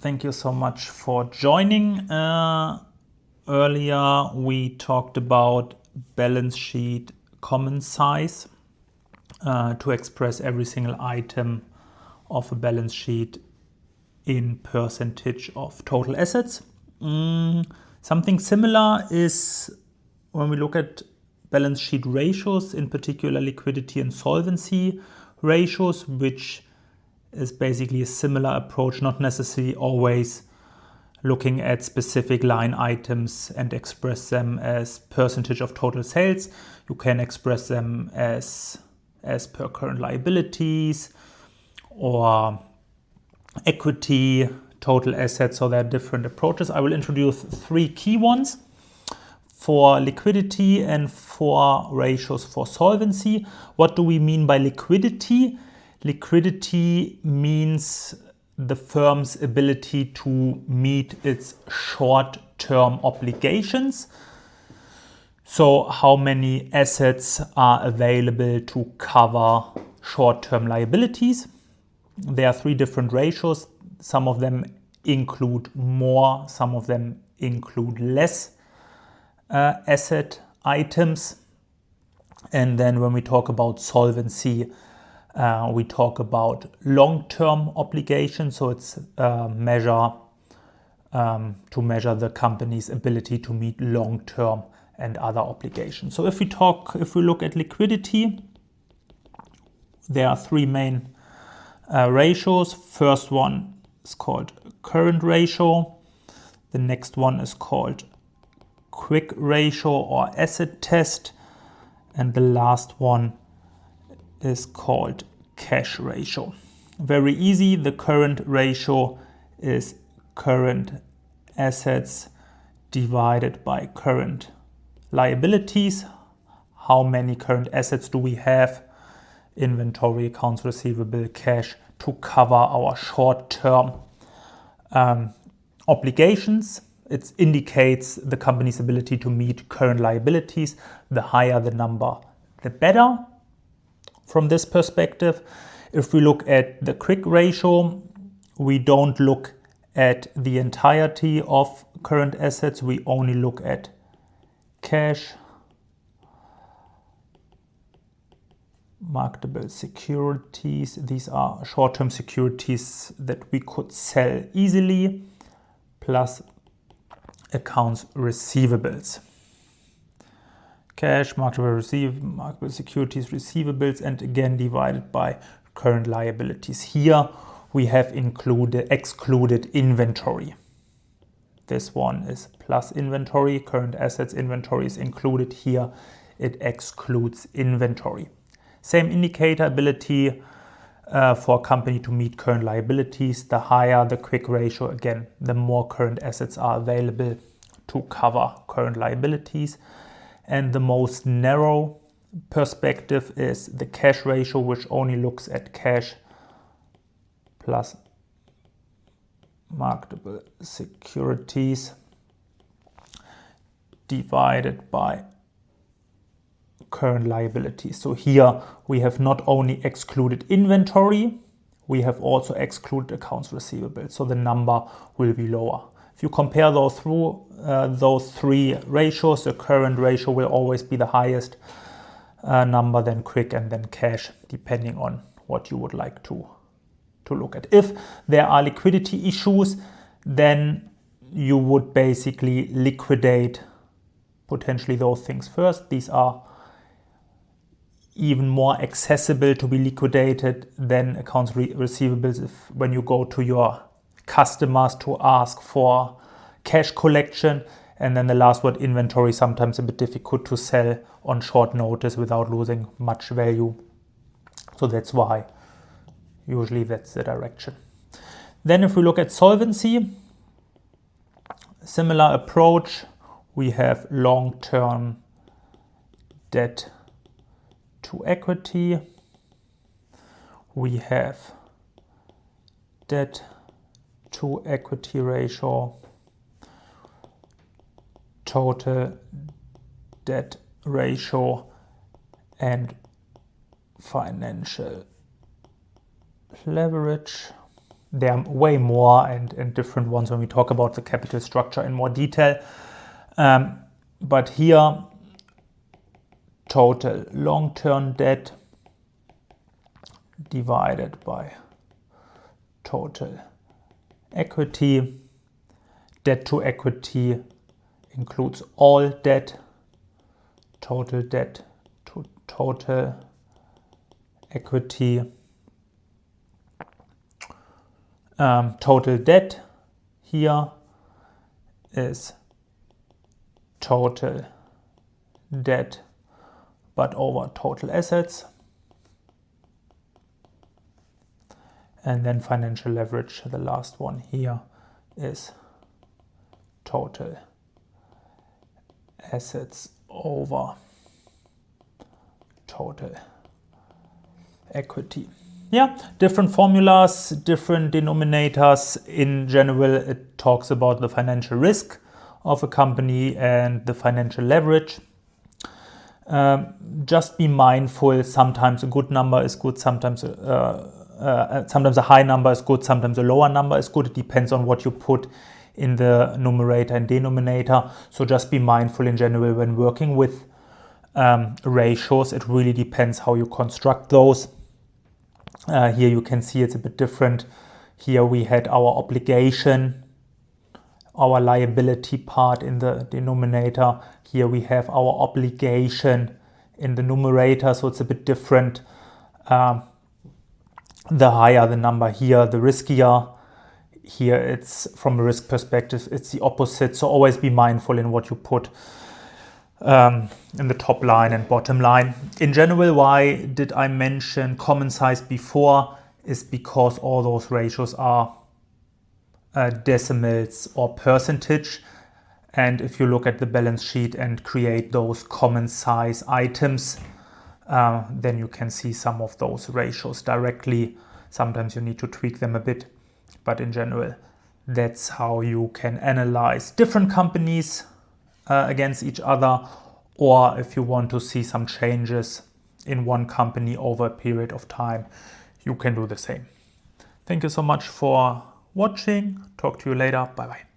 Thank you so much for joining. Earlier we talked about balance sheet common size to express every single item of a balance sheet in percentage of total assets. Something similar is when we look at balance sheet ratios, in particular liquidity and solvency ratios, which is basically a similar approach, not necessarily always looking at specific line items and express them as percentage of total sales. You can express them as per current liabilities or equity, total assets. So there are different approaches. I will introduce three key ones for liquidity and four ratios for solvency. What do we mean by liquidity? Liquidity means the firm's ability to meet its short-term obligations. So how many assets are available to cover short-term liabilities? There are three different ratios. Some of them include more, some of them include less asset items. And then when we talk about solvency, we talk about long-term obligations. So it's to measure the company's ability to meet long-term and other obligations. So if we look at liquidity, there are three main ratios. First one is called current ratio. The next one is called quick ratio or asset test. And the last one is called cash ratio. Very easy. The current ratio is current assets divided by current liabilities. How many current assets do we have? Inventory, accounts receivable, cash to cover our short-term obligations. It indicates the company's ability to meet current liabilities. The higher the number, the better. From this perspective, if we look at the quick ratio, we don't look at the entirety of current assets. We only look at cash, marketable securities. These are short-term securities that we could sell easily, plus accounts receivables. Cash, marketable securities, receivables, and again divided by current liabilities. Here we have excluded inventory. This one is plus inventory. Current assets, inventory is included. Here it excludes inventory. Same indicator, ability for a company to meet current liabilities. The higher the quick ratio, again, the more current assets are available to cover current liabilities. And the most narrow perspective is the cash ratio, which only looks at cash plus marketable securities divided by current liabilities. So here we have not only excluded inventory, we have also excluded accounts receivable. So the number will be lower. If you compare those three ratios, the current ratio will always be the highest number, then quick, and then cash, depending on what you would like to look at. If there are liquidity issues, then you would basically liquidate potentially those things first. These are even more accessible to be liquidated than accounts receivables when you go to your customers to ask for cash collection. And then the last word, inventory, sometimes a bit difficult to sell on short notice without losing much value. So that's why usually that's the direction. Then if we look at solvency, similar approach. We have long-term debt to equity. We have debt to equity ratio, total debt ratio, and financial leverage. There are way more and different ones when we talk about the capital structure in more detail. But here, total long-term debt divided by total equity. Debt to equity includes all debt. Total debt to total equity. Total debt here is total debt but over total assets. And then financial leverage, the last one here, is total assets over total equity. Yeah, different formulas, different denominators. In general, it talks about the financial risk of a company and the financial leverage. Just be mindful, sometimes a good number is good, sometimes a high number is good, sometimes a lower number is good. It depends on what you put in the numerator and denominator. So just be mindful in general when working with ratios. It really depends how you construct those. Here you can see it's a bit different. Here we had our obligation, our liability part in the denominator. Here we have our obligation in the numerator, so it's a bit different. The higher the number here, the riskier. Here it's, from a risk perspective, it's the opposite. So always be mindful in what you put in the top line and bottom line. In general, why did I mention common size before? Is because all those ratios are decimals or percentage. And if you look at the balance sheet and create those common size items, then you can see some of those ratios directly. Sometimes you need to tweak them a bit, but in general, that's how you can analyze different companies against each other, or if you want to see some changes in one company over a period of time, you can do the same. Thank you so much for watching. Talk to you later. Bye bye.